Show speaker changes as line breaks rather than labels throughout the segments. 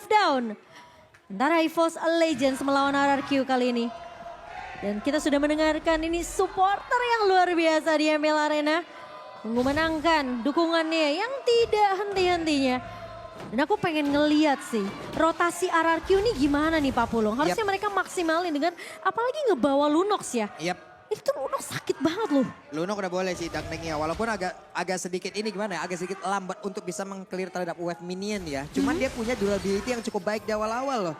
down. Antara EVOS Legends melawan RRQ kali ini. Dan kita sudah mendengarkan ini supporter yang luar biasa di ML Arena. Memenangkan dukungannya yang tidak henti-hentinya. Dan aku pengen ngeliat sih rotasi RRQ ini gimana nih Pak Pulung. Harusnya mereka maksimalin dengan apalagi ngebawa Lunox ya. Itu Lunox sakit banget loh.
Lunox udah boleh sih Dangdengnya walaupun agak sedikit ini gimana ya. Agak sedikit lambat untuk bisa meng-clear terhadap wave minion ya. Cuman dia punya durability yang cukup baik di awal-awal loh.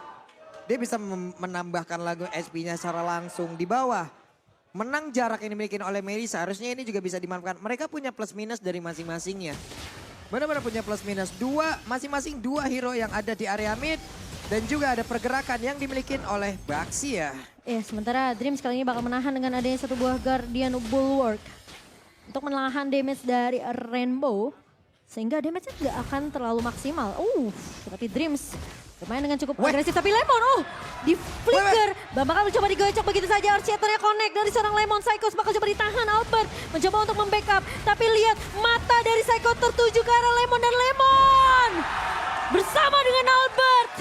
Dia bisa menambahkan lagu SP-nya secara langsung di bawah. Menang jarak yang dimiliki oleh Mary seharusnya ini juga bisa dimanfaatkan. Mereka punya plus minus dari masing-masingnya. Benar-benar punya plus minus. Masing-masing dua hero yang ada di area mid. Dan juga ada pergerakan yang dimiliki oleh Baxi ya.
Sementara Dreams kali ini bakal menahan dengan adanya satu buah Guardian Bulwark. Untuk menahan damage dari Rainbow. Sehingga damage-nya nggak akan terlalu maksimal. Tapi Dreams bermain dengan cukup agresif, tapi Lemon di flicker. Bakal mencoba digocok begitu saja, Archeternya connect dari seorang Lemon. Psychos bakal coba ditahan, Albert mencoba untuk membackup. Tapi lihat mata dari Psycho tertuju ke arah Lemon dan Lemon bersama dengan Albert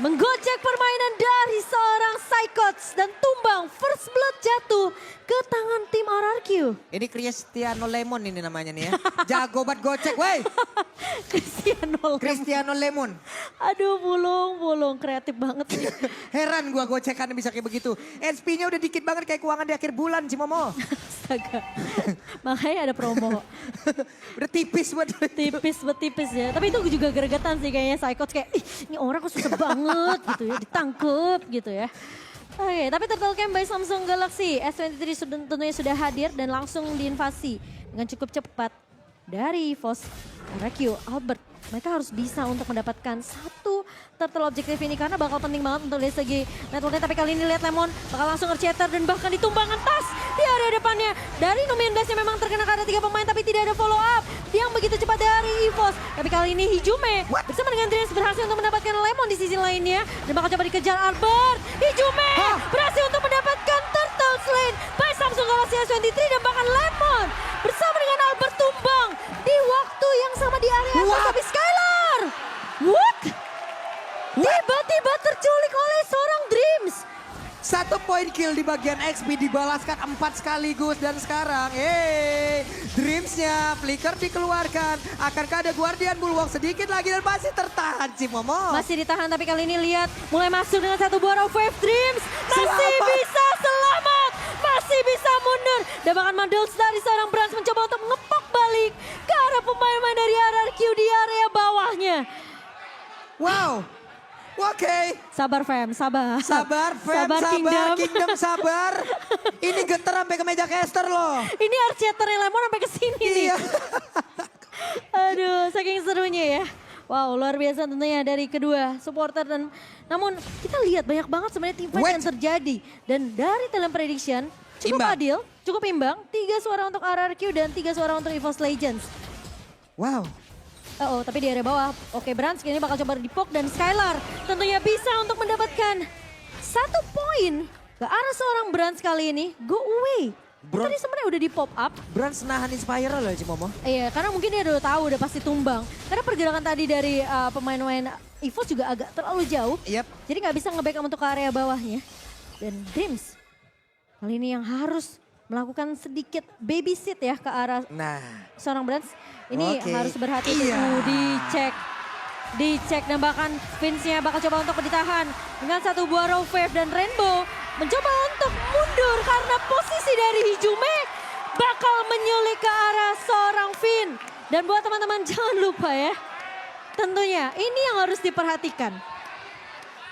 menggocek permainan dari seorang Psychots dan tumbang. First blood jatuh ke tangan tim RRQ.
Ini Cristiano Lemon ini namanya nih ya. Jago banget gocek wey. Cristiano Lemon.
Aduh Pulung kreatif banget sih.
Heran gua gocekannya bisa kayak begitu. SP-nya udah dikit banget kayak keuangan di akhir bulan Cimomo.
Astaga. Makanya ada promo.
Udah tipis buat.
Tipis ya. Tapi itu juga gregetan sih kayaknya Psychots kayak ini orang kok susah banget gitu ya. Ditangkep gitu ya. Oke, tapi Turtle Camp by Samsung Galaxy S23 tentunya sudah hadir dan langsung diinvasi dengan cukup cepat dari EVOS RRQ Albert. Mereka harus bisa untuk mendapatkan satu turtle objektif ini karena bakal penting banget untuk dari segi networknya. Tapi kali ini lihat Lemon bakal langsung Archeter dan bahkan ditumbangkan tas di area depannya. Dari Numian Blast yang memang terkena karena 3 pemain tapi tidak ada follow up yang begitu cepat dari EVOS. Tapi kali ini Hijume bersama dengan Dreams berhasil untuk mendapatkan Lemon di sisi lainnya. Dan bakal coba dikejar Albert. Hijume berhasil untuk mendapatkan turtle slain by Samsung Galaxy S23 dan bahkan Lemon bersama dengan Albert tumbang di waktu yang sama di area atas. Tapi Skylar, tiba-tiba terculik oleh seorang Dreams.
1 poin kill di bagian XP dibalaskan 4 sekaligus dan sekarang Dreamsnya flicker dikeluarkan. Akankah ada Guardian Bulwark sedikit lagi dan masih tertahan Cimomo.
Masih ditahan tapi kali ini lihat mulai masuk dengan satu buah wave Dreams. Masih bisa selamat, masih bisa mundur. Dan bahkan Mandels dari seorang Brans mencoba untuk ngepok balik ke arah pemain-pemain dari RRQ di area bawahnya.
Wow. Oke.
Sabar fam, sabar.
Sabar fam, sabar Kingdom sabar. Ini getar sampai ke meja caster loh.
Ini Archeternya Lemon sampai ke sini nih. Aduh, saking serunya ya. Wow, luar biasa tentunya dari kedua supporter dan namun kita lihat banyak banget sebenarnya team fight yang terjadi dan dari talent prediction cukup adil, cukup imbang. 3 suara untuk RRQ dan 3 suara untuk EVOS Legends.
Wow.
Tapi di area bawah. Oke, Brans ini bakal coba dipok dan Skylar tentunya bisa untuk mendapatkan 1 poin ke arah seorang Brans kali ini. Go away. Tadi sebenarnya udah di pop up.
Brans nahan Inspiral loh Cimomo.
Iya, karena mungkin dia udah tahu udah pasti tumbang. Karena pergerakan tadi dari pemain-pemain EVOS juga agak terlalu jauh. Jadi nggak bisa nge-backup untuk ke area bawahnya. Dan Dreams kali ini yang harus melakukan sedikit babysit ya ke arah seorang Brans. Ini harus berhati-hati dicek dan bahkan Vince-nya bakal coba untuk ditahan dengan satu buah raw wave dan Rainbow mencoba untuk mundur karena posisi dari Hijume bakal menyulik ke arah seorang Vin. Dan buat teman-teman jangan lupa ya, tentunya ini yang harus diperhatikan.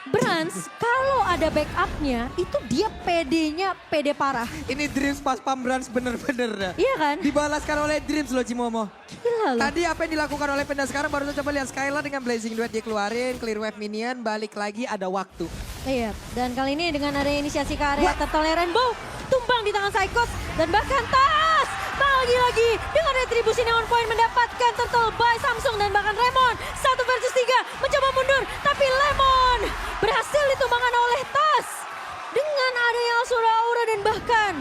Brans kalau ada backupnya itu dia PD-nya PD parah.
Ini Dreams pas pam Brans bener-bener.
Iya kan?
Dibalaskan oleh Dreams loh Cimomo.
Gila loh.
Tadi apa yang dilakukan oleh Penda sekarang baru coba lihat Skylar dengan Blazing Duet dia keluarin. Clear wave minion balik lagi ada waktu.
Iya dan kali ini dengan ada inisiasi ke area Turtle Rainbow. Tumbang di tangan Psychos dan bahkan tas. Lagi-lagi dengan retribusi Neon Point mendapatkan Turtle by Samsung dan bahkan Remon. 1 versus 3 mencoba mundur tapi Lemon berhasil ditumbangkan oleh tas. Dengan adanya Asura Aura dan bahkan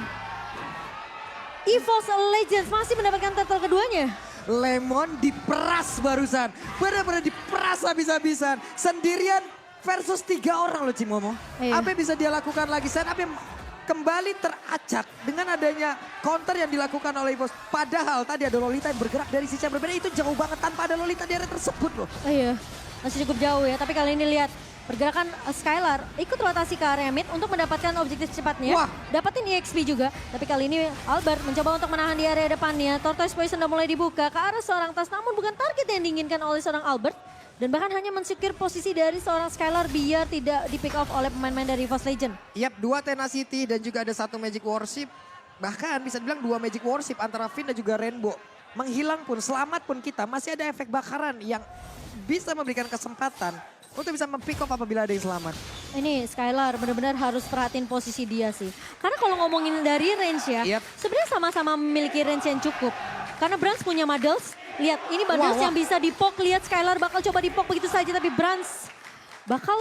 EVOS Legends masih mendapatkan turtle keduanya.
Lemon diperas barusan. Benar-benar diperas habis-habisan. Sendirian versus 3 orang loh Cimomo.
Iya.
Apa yang bisa dia lakukan lagi? Set up yang kembali teracak dengan adanya counter yang dilakukan oleh EVOS. Padahal tadi ada Lolita yang bergerak dari sisi yang berbeda. Itu jauh banget tanpa ada Lolita di area tersebut loh.
Oh iya, masih cukup jauh ya. Tapi kali ini lihat pergerakan Skylar ikut rotasi ke area mid untuk mendapatkan objektif cepatnya.
Wah.
Dapatin EXP juga. Tapi kali ini Albert mencoba untuk menahan di area depannya. Tortoise Poison sudah mulai dibuka ke arah seorang Tas. Namun bukan target yang diinginkan oleh seorang Albert. Dan bahkan hanya mensecure posisi dari seorang Skylar biar tidak di pick off oleh pemain-pemain dari EVOS Legend.
Yap, 2 Tenacity dan juga ada 1 Magic Worship. Bahkan bisa dibilang 2 Magic Worship antara Finn dan juga Rainbow. Menghilang pun, selamat pun kita masih ada efek bakaran yang bisa memberikan kesempatan untuk bisa mempick off apabila ada yang selamat.
Ini Skylar benar-benar harus perhatiin posisi dia sih. Karena kalau ngomongin dari range ya,
Yap.
sebenarnya sama-sama memiliki range yang cukup. Karena Brans punya Muddles, lihat ini Muddles
Wah.
yang bisa dipok, lihat Skylar bakal coba dipok begitu saja. Tapi Brans bakal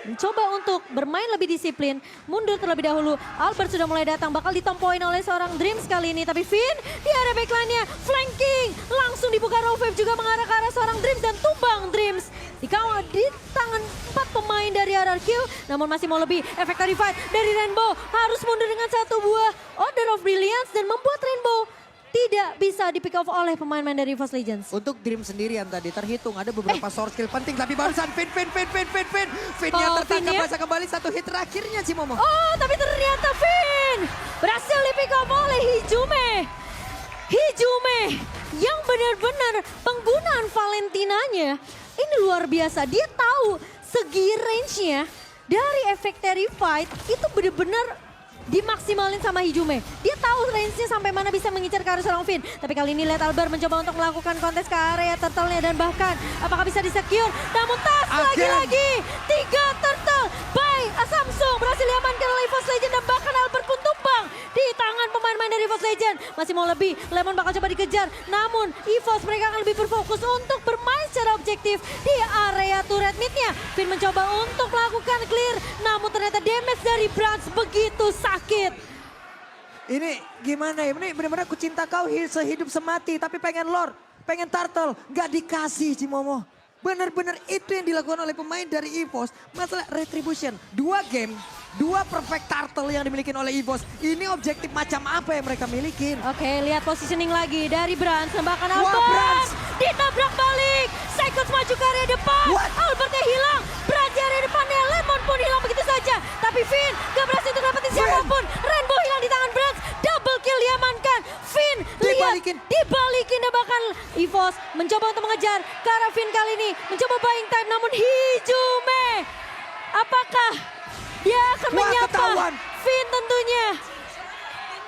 mencoba untuk bermain lebih disiplin, mundur terlebih dahulu. Albert sudah mulai datang, bakal ditompoin oleh seorang Dreams kali ini. Tapi Finn di area backline-nya, flanking, langsung dibuka row wave juga mengarah ke arah seorang Dreams dan tumbang Dreams. Dikawal di tangan 4 pemain dari RRQ, namun masih mau lebih. Efek fight dari Rainbow harus mundur dengan 1 buah Order of Brilliance dan membuat Rainbow tidak bisa di pick off oleh pemain-pemain dari EVOS Legends.
Untuk Dream sendirian tadi terhitung ada beberapa short skill penting. Tapi barusan Finn yang
Oh,
tertangkap
Finn ya?
bisa kembali 1 hit terakhirnya Cimomo.
Oh, tapi ternyata Finn berhasil di pick off oleh Hijume. Hijume yang benar-benar penggunaan Valentinanya ini luar biasa. Dia tahu segi range-nya dari efek Terrified itu benar-benar dimaksimalin sama Hijume. Dia tahu range-nya sampai mana bisa mengincar ke arah seorang Finn. Tapi kali ini lihat Albert mencoba untuk melakukan kontes ke area turtle-nya dan bahkan apakah bisa di-secure. Namun Tas lagi-lagi 3 turtle by Samsung berhasil diamankan oleh EVOS Legend dan bahkan Albert pun tumbang di tangan pemain-pemain dari EVOS Legend. Masih mau lebih, Lemon bakal coba dikejar. Namun EVOS mereka akan lebih berfokus untuk bermain secara objektif di area turret mid-nya. Finn mencoba untuk melakukan clear, namun ternyata damage dari Brans begitu sakit.
Ini gimana ya? Ini benar-benar aku cinta kau sehidup semati. Tapi pengen lore, pengen turtle. Gak dikasih Cimomo. Benar-benar itu yang dilakukan oleh pemain dari EVOS. Masalah retribution. 2 game, 2 perfect turtle yang dimiliki oleh EVOS. Ini objektif macam apa yang mereka milikin?
Oke, lihat positioning lagi dari Brans. Bahkan
Wah,
Albert
Brans.
ditabrak balik. Cycles maju ke area depan.
What?
Albertnya hilang. Brans di area depannya. Lemon pun hilang begitu saja. Tapi Finn gak berhasil untuk dapetin
Finn.
siapapun. Rainbow hilang di tangan Brans. Double kill diamankan. Finn
Dibalikin.
lihat dibalikin dan bahkan EVOS mencoba untuk mengejar ke arah Finn kali ini. Mencoba buying time namun Hijume. Apakah dia akan
Wah,
menyapa
ketahuan.
Finn tentunya?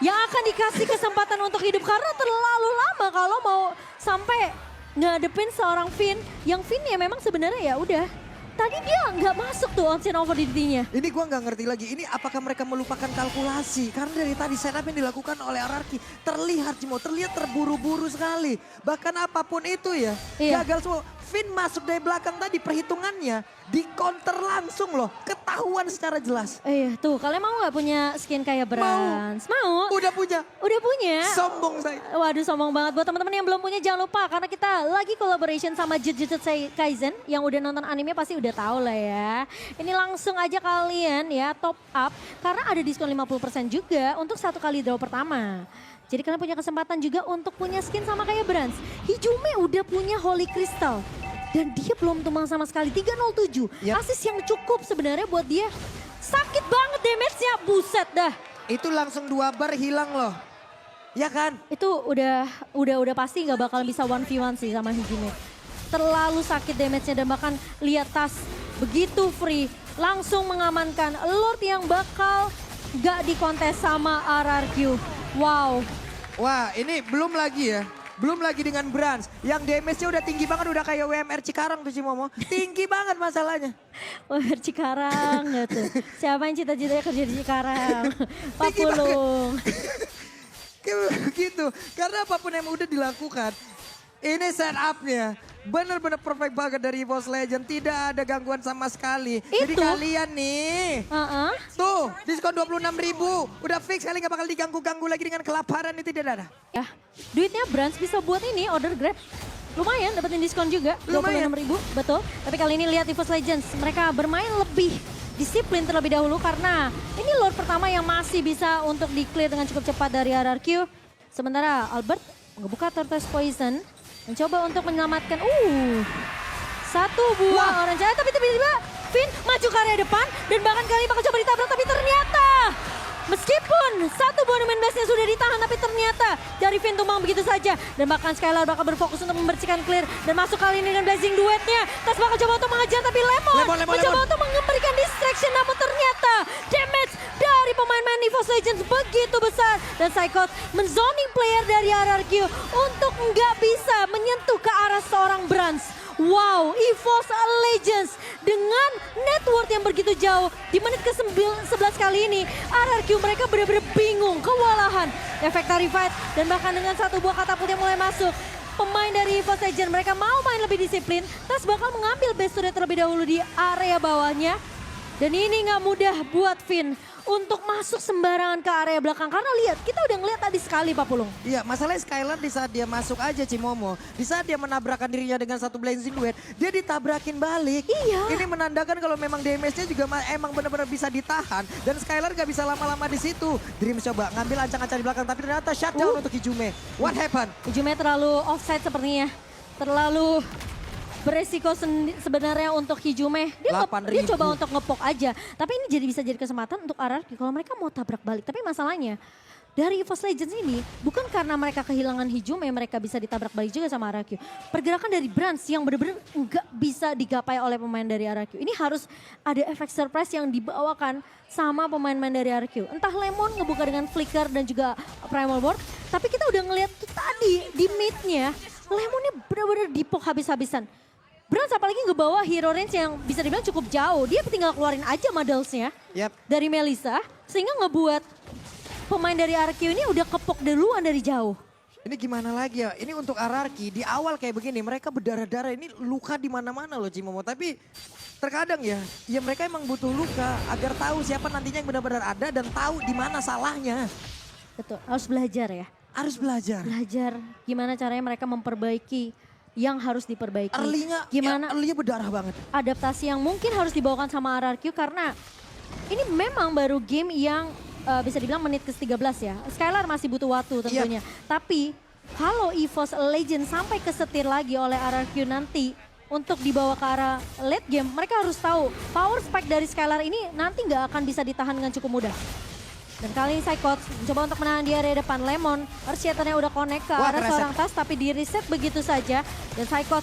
Yang akan dikasih kesempatan untuk hidup karena terlalu lama kalau mau sampai ngadepin seorang Finn. Yang Finn ya memang sebenarnya ya udah. Tadi dia nggak masuk tuh onsen over DD-nya.
Ini gua nggak ngerti lagi. Ini apakah mereka melupakan kalkulasi? Karena dari tadi setup yang dilakukan oleh RRQ terlihat Cimo, terlihat terburu-buru sekali. Bahkan apapun itu ya,
Iya.
gagal semua. Finn masuk dari belakang tadi perhitungannya di counter langsung loh, ketahuan secara jelas.
Iya tuh kalian mau nggak punya skin kayak Brans? Mau?
Udah punya,
Udah punya?
sombong saya.
Waduh sombong banget buat teman-teman yang belum punya jangan lupa karena kita lagi collaboration sama Jujutsu Kaisen yang udah nonton anime pasti udah tahu lah ya. Ini langsung aja kalian ya top up karena ada diskon 50% juga untuk 1 kali draw pertama. Jadi kalian punya kesempatan juga untuk punya skin sama kayak Brans. Hijume udah punya Holy Crystal dan dia belum tumbang sama sekali 307.
Yap.
Asis yang cukup sebenarnya buat dia. Sakit banget damage-nya, buset dah.
Itu langsung 2 bar hilang loh. Ya kan?
Itu udah pasti nggak bakal bisa 1v1 sih sama Hijume. Terlalu sakit damage-nya dan bahkan lihat Tas begitu free langsung mengamankan Lord yang bakal nggak dikontes sama RRQ. Wow.
Wah ini belum lagi ya. Belum lagi dengan Brans yang damage-nya udah tinggi banget, udah kayak WMR Cikarang tuh Cimomo. Tinggi banget masalahnya.
Wah Cikarang nggak tuh. Siapa yang cita-citanya kerja di Cikarang? Pak
Tinggi banget.
Pulung.
Kayak begitu. Karena apapun yang udah dilakukan, ini setup-nya Bener-bener perfect banget dari EVOS Legend. Tidak ada gangguan sama sekali. Jadi
Itu.
kalian nih.
Heeh.
Tuh, diskon 26.000. Udah fix kali gak bakal diganggu-ganggu lagi dengan kelaparan itu tidak ada.
Ya, duitnya Brands bisa buat ini order Grab. Lumayan dapetin diskon juga,
Lumayan.
26.000, betul. Tapi kali ini lihat EVOS Legends, mereka bermain lebih disiplin terlebih dahulu karena ini Lord pertama yang masih bisa untuk di-clear dengan cukup cepat dari RRQ. Sementara Albert ngebuka Tortoise Poison, mencoba untuk menyelamatkan. Satu buah orange, tapi tiba-tiba Finn maju ke area depan dan bahkan kali ini bakal coba ditabrak, tapi ternyata meskipun satu buah Numen Blast-nya sudah ditahan, tapi ternyata dari Finn tumbang begitu saja. Dan bahkan Skylar bakal berfokus untuk membersihkan clear dan masuk kali ini dengan Blazing duetnya. Tas bakal coba untuk mengejar, tapi Lemon mencoba untuk memberikan distraction, namun ternyata damage dari pemain-pemain EVOS Legends begitu besar. Dan Psychot menzoning player dari RRQ untuk nggak bisa menyentuh ke arah seorang Brands. Wow, EVOS Legends dengan net worth yang begitu jauh di menit ke-11 kali ini RRQ mereka benar-benar bingung, kewalahan, efek Fight dan bahkan dengan satu buah katapult yang mulai masuk. Pemain dari EVOS Legends mereka mau main lebih disiplin, Tas bakal mengambil base turret terlebih dahulu di area bawahnya. Dan ini nggak mudah buat Finn untuk masuk sembarangan ke area belakang. Karena lihat, kita udah ngeliat tadi sekali Pak Pulung.
Iya, masalahnya Skylar di saat dia masuk aja Cimomo, di saat dia menabrakkan dirinya dengan satu Blazing Duet, dia ditabrakin balik.
Iya.
Ini menandakan kalau memang damage-nya juga emang benar-benar bisa ditahan. Dan Skylar gak bisa lama-lama di situ. Dreams coba ngambil ancang-ancang di belakang, tapi ternyata shutdown untuk Hijume. What happened?
Hijume terlalu offside sepertinya. Terlalu beresiko sebenarnya untuk Hijume. Dia
8.000.
coba untuk ngepok aja. Tapi ini bisa jadi kesempatan untuk RRQ kalau mereka mau tabrak balik. Tapi masalahnya dari EVOS Legends ini bukan karena mereka kehilangan Hijume mereka bisa ditabrak balik juga sama RRQ. Pergerakan dari Brands yang benar-benar nggak bisa digapai oleh pemain dari RRQ. Ini harus ada efek surprise yang dibawakan sama pemain-pemain dari RRQ. Entah Lemon ngebuka dengan Flicker dan juga Primal Ward. Tapi kita udah ngeliat tuh tadi di mid-nya Lemonnya benar-benar dipok habis-habisan. Brands apalagi ngebawa hero range yang bisa dibilang cukup jauh. Dia tinggal keluarin aja modelsnya dari Melissa. Sehingga ngebuat pemain dari RRQ ini udah kepok duluan dari jauh.
Ini gimana lagi ya? Ini untuk RRQ di awal kayak begini, mereka berdarah-darah. Ini luka di mana-mana loh Cimomo. Tapi terkadang ya mereka emang butuh luka agar tahu siapa nantinya yang benar-benar ada dan tahu di mana salahnya.
Betul, harus belajar ya.
Harus belajar.
Belajar gimana caranya mereka memperbaiki yang harus diperbaiki.
Early-nya berdarah banget.
Adaptasi yang mungkin harus dibawakan sama RRQ karena ini memang baru game yang bisa dibilang menit ke-13 ya. Skylar masih butuh waktu tentunya. Tapi kalau EVOS Legends sampai kesetir lagi oleh RRQ nanti untuk dibawa ke arah late game, mereka harus tahu power spike dari Skylar ini nanti nggak akan bisa ditahan dengan cukup mudah. Dan kali ini Psychot mencoba untuk menahan di area depan. Lemon, Earthshatternya udah connect ke arah seorang Tas tapi di reset begitu saja. Dan Psychot,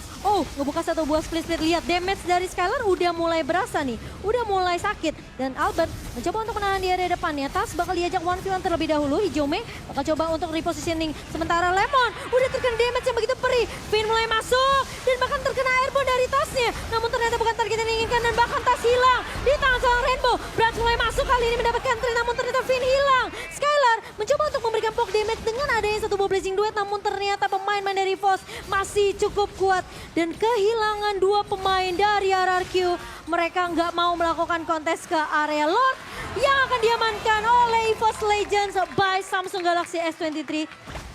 ngebuka satu buah split-split. Lihat damage dari Skylar udah mulai berasa nih. Udah mulai sakit. Dan Albert mencoba untuk menahan di area depannya. Tas bakal diajak 1v1 terlebih dahulu. Hijume bakal coba untuk repositioning. Sementara Lemon udah terkena damage yang begitu perih. Finn mulai masuk dan bahkan terkena airborne dari Tasnya. Namun ternyata bukan target yang diinginkan dan bahkan Tas hilang di tangan seorang Rainbow. Brands mulai masuk kali ini mendapatkan trade namun ternyata Finn hilang. Skylar mencoba untuk memberikan poke damage dengan adanya satu buah Blazing Duet. Namun ternyata pemain-pemain dari EVOS masih cukup kuat. Dan kehilangan dua pemain dari RRQ. Mereka nggak mau melakukan kontes ke area Lord. Yang akan diamankan oleh EVOS Legends by Samsung Galaxy S23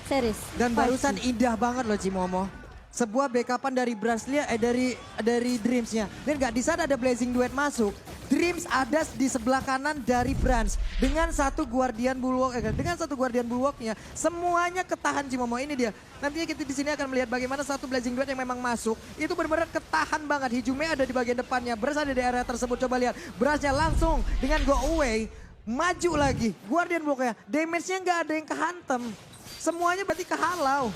series.
Dan barusan indah banget loh Cimomo. Sebuah backupan dari Braslia, dari Dreams-nya. Dan gak di sana ada Blazing Duet masuk. Dreams ada di sebelah kanan dari Brands. Dengan satu Guardian Bulwark-nya. Semuanya ketahan Cimomo, ini dia. Nantinya kita di sini akan melihat bagaimana satu Blazing Duet yang memang masuk. Itu benar-benar ketahan banget. Hijume ada di bagian depannya. Brands ada di area tersebut. Coba lihat. Brands-nya langsung dengan go away. Maju lagi. Guardian Bulwark-nya. Damage-nya gak ada yang kehantem. Semuanya berarti kehalau.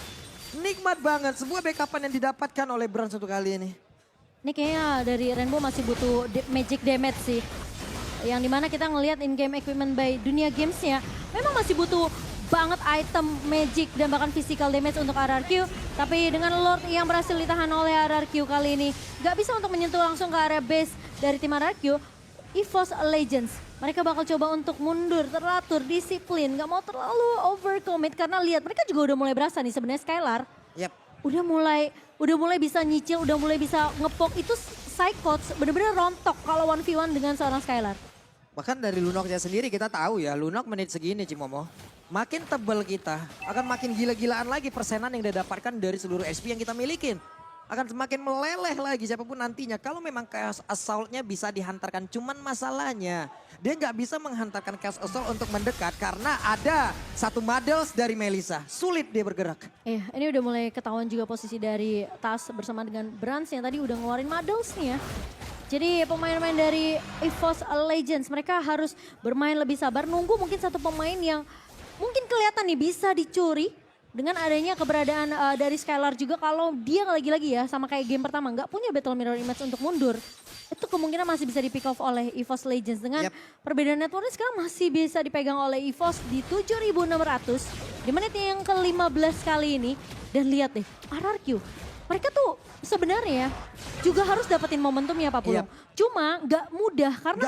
Nikmat banget, sebuah backupan yang didapatkan oleh Brands untuk kali ini.
Ini kayaknya dari Rainbow masih butuh magic damage sih. Yang dimana kita ngelihat in-game equipment by Dunia Games-nya memang masih butuh banget item magic dan bahkan physical damage untuk RRQ. Tapi dengan Lord yang berhasil ditahan oleh RRQ kali ini, gak bisa untuk menyentuh langsung ke area base dari tim RRQ. EVOS Legends, mereka bakal coba untuk mundur, teratur, disiplin, gak mau terlalu overcommit karena lihat mereka juga udah mulai berasa nih sebenarnya Skylar. udah mulai bisa nyicil, udah mulai bisa ngepok. Itu Psychots bener-bener rontok kalau 1v1 dengan seorang Skylar.
Bahkan dari Lunoknya sendiri kita tahu ya, Lunok menit segini Cimomo. Makin tebal kita, akan makin gila-gilaan lagi persenan yang didapatkan dari seluruh SP yang kita milikin. Akan semakin meleleh lagi siapapun nantinya. Kalau memang Chaos Assault-nya bisa dihantarkan, cuman masalahnya dia nggak bisa menghantarkan Chaos Assault untuk mendekat karena ada satu Muddles dari Melissa. Sulit dia bergerak.
Ini udah mulai ketahuan juga posisi dari Tas bersama dengan Brans yang tadi udah ngeluarin Muddles nih ya. Jadi pemain-pemain dari EVOS Legends mereka harus bermain lebih sabar. Nunggu mungkin satu pemain yang mungkin kelihatan nih bisa dicuri. Dengan adanya keberadaan dari Skylar juga kalau dia lagi-lagi ya sama kayak game pertama nggak punya Battle Mirror Image untuk mundur. Itu kemungkinan masih bisa di pick off oleh EVOS Legends dengan perbedaan networknya sekarang masih bisa dipegang oleh EVOS di 7.600 di menit yang ke-15 kali ini. Dan lihat deh RRQ mereka tuh sebenarnya juga harus dapetin momentumnya Pak Pulung. Cuma nggak mudah karena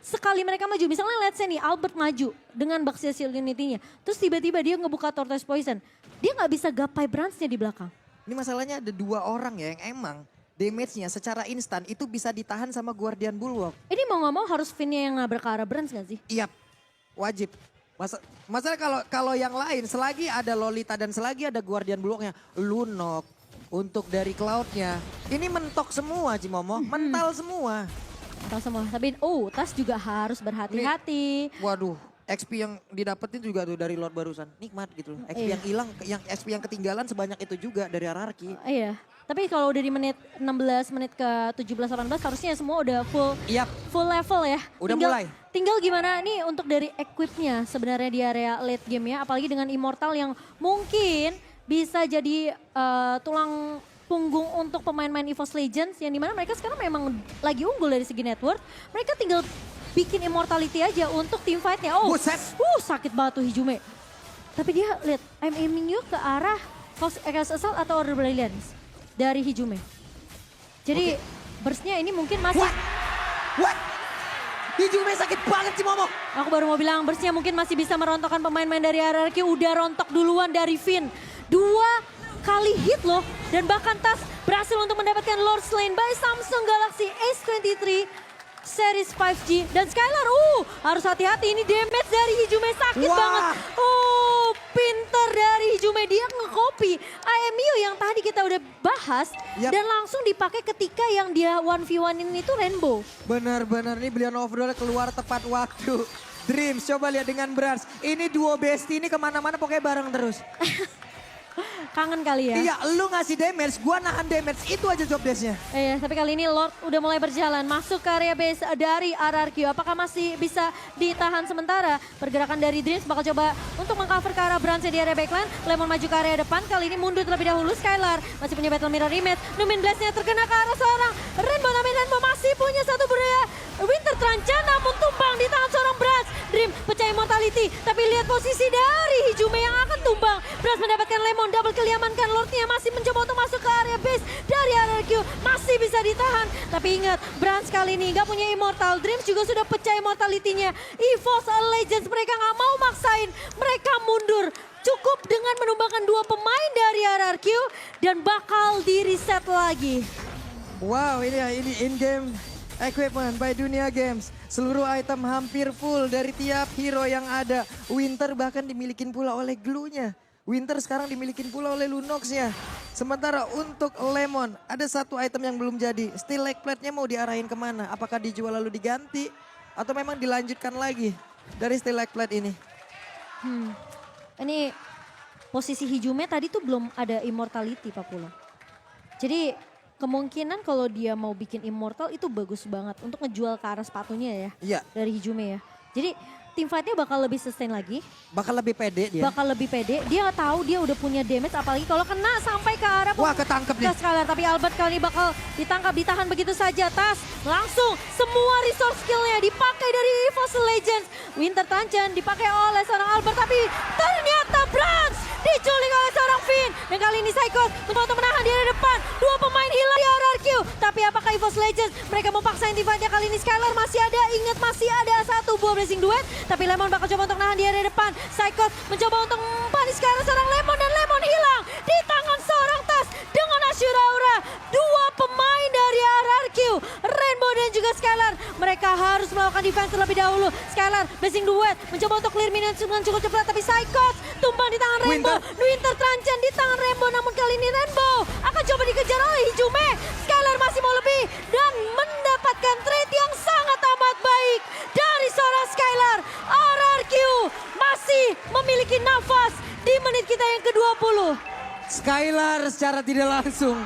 sekali mereka maju. Misalnya let's say nih Albert maju dengan Baxia Shield Unity-nya. Terus tiba-tiba dia ngebuka Tortoise Poison. Dia nggak bisa gapai Brans-nya di belakang.
Ini masalahnya ada dua orang ya yang emang damage-nya secara instan itu bisa ditahan sama Guardian Bulwark.
Ini mau nggak mau harus Finn-nya yang nabrak ke arah Brans nggak sih?
Iya, wajib. Masalah kalau yang lain selagi ada Lolita dan selagi ada Guardian Bulwark-nya, Lunok untuk dari Cloud-nya. Ini mentok semua Cimomo, mental semua.
Mental semua, tapi Tas juga harus berhati-hati.
Waduh, XP yang didapetin juga tuh dari Lord barusan, nikmat gitu. XP yang hilang, yang XP yang ketinggalan sebanyak itu juga dari RRQ.
Iya, tapi kalau udah di menit 16, menit ke 17-18 harusnya semua udah full level ya.
Udah mulai.
Tinggal gimana nih untuk dari equipnya sebenarnya di area late game ya. Apalagi dengan Immortal yang mungkin bisa jadi tulang punggung untuk pemain-pemain EVOS Legends. Yang dimana mereka sekarang memang lagi unggul dari segi network. Mereka tinggal bikin immortality aja untuk team fight-nya. Sakit banget tuh Hijume. Tapi dia lihat aiming ke arah Chaos Assault atau Order Brilliance dari Hijume. Jadi burst-nya ini mungkin masih...
What? Hijume sakit banget sih Momo.
Aku baru mau bilang burst-nya mungkin masih bisa merontokkan pemain-pemain dari RRQ. Udah rontok duluan dari Finn. 2 kali hit loh. Dan bahkan Tas berhasil untuk mendapatkan Lord Slain by Samsung Galaxy S23 Series 5G. Dan Skylar, harus hati-hati ini damage dari Hijume sakit banget. Pinter dari Hijume, dia nge-copy IMU yang tadi kita udah bahas. Dan langsung dipakai ketika yang dia 1v1 ini tuh Rainbow.
Benar-benar nih Brilliant Overlord keluar tepat waktu. Dreams coba lihat dengan Brans. Ini duo bestie ini kemana-mana pokoknya bareng terus.
Kangen kali ya.
Iya, lu ngasih damage, gua nahan damage. Itu aja job desk-nya.
Iya, tapi kali ini Lord udah mulai berjalan masuk ke area base dari RRQ. Apakah masih bisa ditahan sementara? Pergerakan dari Dreams bakal coba untuk mengcover ke arah Brans di area backline. Lemon maju ke area depan, kali ini mundur terlebih dahulu. Skylar masih punya Battle Mirror Image. Numin Blast-nya terkena ke arah seorang Rainbow. Namun Rainbow masih punya satu budaya Winter Trance, namun tumbang di tangan seorang Brans. Dream pecah immortality, tapi lihat posisi dari Hijume yang akan tumbang. Brans mendapatkan Lemon, double kill diamankan. Lordnya masih mencoba untuk masuk ke area base dari RRQ. Masih bisa ditahan, tapi ingat Brans kali ini gak punya immortal. Dreams juga sudah pecah immortality-nya. EVOS Legends mereka gak mau maksain, mereka mundur. Cukup dengan menumbangkan 2 pemain dari RRQ dan bakal di reset lagi.
Wow, ini in-game equipment by Dunia Games. Seluruh item hampir full dari tiap hero yang ada. Winter bahkan dimilikin pula oleh Glue-nya. Winter sekarang dimilikin pula oleh Lunox-nya. Sementara untuk Lemon ada satu item yang belum jadi. Steel Leg Plate-nya mau diarahin kemana? Apakah dijual lalu diganti? Atau memang dilanjutkan lagi dari Steel Leg Plate ini?
Ini posisi Hijume tadi tuh belum ada immortality Pak Pulo. Jadi kemungkinan kalau dia mau bikin immortal itu bagus banget untuk ngejual ke arah sepatunya ya.
Iya.
Dari Hijume ya. Jadi tim fight-nya bakal lebih sustain lagi.
Bakal lebih pede dia.
Bakal lebih pede. Dia tahu dia udah punya damage apalagi kalau kena sampai ke arah
ketangkep nih.
Skylar. Tapi Albert kali ini bakal ditangkap, ditahan begitu saja. Tas langsung semua resource skill-nya dipakai dari EVOS Legends. Winter Tanchen dipakai oleh seorang Albert tapi ternyata Brans diculik oleh seorang Finn. Dan kali ini Psychos mencoba untuk menahan di area depan. 2 pemain hilang di RRQ. Tapi apakah EVOS Legends mereka mau paksain tim fight-nya kali ini? Skylar masih ada, ingat masih ada satu buah blessing duet. Tapi Lemon bakal coba untuk nahan di area depan. Psychos mencoba untuk panis ke arah seorang Lemon dan Lemon hilang di tangan seorang Tas. Shoot Aura. Dua pemain dari RRQ, Rainbow dan juga Skylar. Mereka harus melakukan defense terlebih dahulu. Skylar blessing duet, mencoba untuk clear minions dengan cukup cepat. Tapi Psychos tumbang di tangan Rainbow. Winter terancam di tangan Rainbow, namun kali ini Rainbow akan coba dikejar oleh Hijume. Skylar masih mau lebih dan mendapatkan trade yang sangat amat baik dari seorang Skylar. RRQ masih memiliki nafas di menit kita yang ke-20.
Skylar secara tidak langsung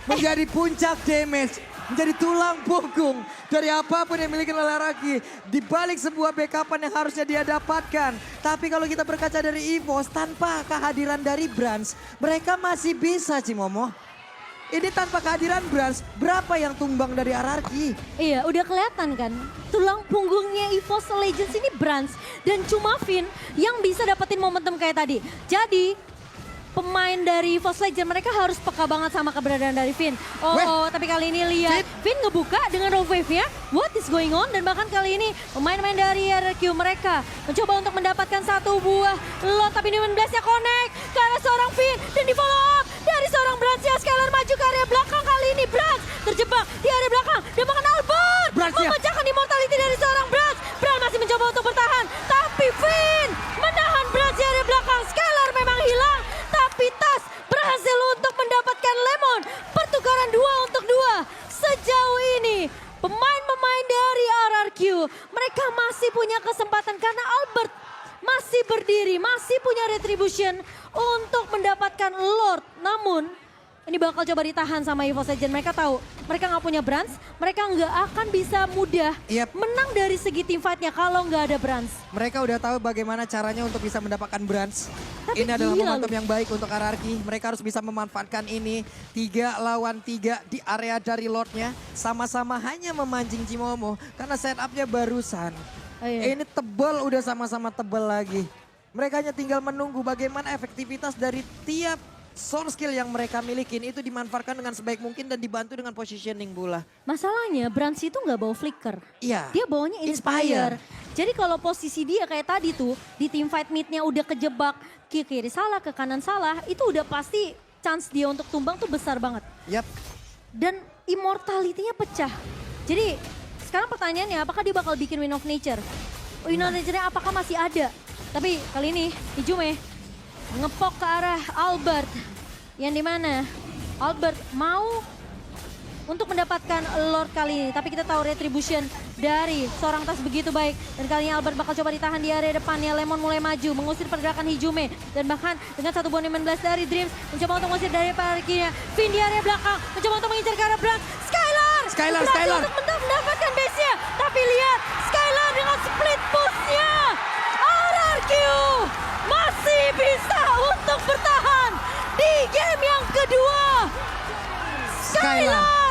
menjadi puncak damage, menjadi tulang punggung dari apapun yang dimiliki oleh Raki. Di balik sebuah backupan yang harusnya dia dapatkan. Tapi kalau kita berkaca dari EVOS, tanpa kehadiran dari Brans, mereka masih bisa Cimomo. Ini tanpa kehadiran Brans, berapa yang tumbang dari RRQ?
Iya, udah kelihatan kan. Tulang punggungnya EVOS Legends ini Brans. Dan cuma Finn yang bisa dapetin momentum kayak tadi. Jadi, pemain dari EVOS Legends mereka harus peka banget sama keberadaan dari Finn. Tapi kali ini lihat Finn ngebuka dengan Rogue Wave-nya. What is going on? Dan bahkan kali ini pemain-pemain dari RRQ mereka mencoba untuk mendapatkan satu buah lot. Tapi ini Blast-nya connect ke arah seorang Finn. Dan di follow up dari seorang Brans ya. Skylar maju ke area belakang kali ini. Brans terjebak di area belakang. Dan bahkan Albert memecahkan immortality dari seorang Brans. Brans masih mencoba untuk bertahan. Tapi Finn menahan Brans di area belakang. Skylar memang hilang. Tapi Tas berhasil untuk mendapatkan Lemon. Pertukaran 2 untuk 2. Sejauh ini pemain-pemain dari RRQ mereka masih punya kesempatan karena Albert masih berdiri, masih punya retribution untuk mendapatkan Lord. Namun ini bakal coba ditahan sama EVOS Legends. Mereka tahu mereka nggak punya Brans, mereka nggak akan bisa mudah menang dari segi team fight-nya kalau nggak ada Brans.
Mereka udah tahu bagaimana caranya untuk bisa mendapatkan Brans.
Tapi
ini adalah
gila
momentum yang baik untuk RRQ. Mereka harus bisa memanfaatkan ini. 3 lawan 3 di area dari Lordnya. Sama-sama hanya memancing Cimomo karena setupnya barusan. Ini tebal, udah sama-sama tebal lagi. Mereka hanya tinggal menunggu bagaimana efektivitas dari tiap source skill yang mereka milikin itu dimanfaatkan dengan sebaik mungkin dan dibantu dengan positioning bola.
Masalahnya Brans itu nggak bawa flicker.
Iya.
Dia bawanya Inspire. Jadi kalau posisi dia kayak tadi tuh di team fight mid-nya udah kejebak ke kiri salah, ke kanan salah, itu udah pasti chance dia untuk tumbang tuh besar banget.
Yap.
Dan immortality-nya pecah. Jadi sekarang pertanyaannya apakah dia bakal bikin Wind of Nature? Wind of Nature-nya apakah masih ada? Tapi kali ini Hijume ngepok ke arah Albert. Yang dimana Albert mau untuk mendapatkan Lord kali ini. Tapi kita tahu retribution dari seorang Tas begitu baik. Dan kali ini Albert bakal coba ditahan di area depannya. Lemon mulai maju, mengusir pergerakan Hijume. Dan bahkan dengan satu bonus 19 dari Dreams. Mencoba untuk mengusir dari parkirnya. Finn di area belakang. Mencoba untuk mengincar ke arah Brans. Skylar untuk mendapatkan base-nya. Tapi lihat Skylar dengan split push-nya. RRQ masih bisa untuk bertahan di game yang kedua. Skylar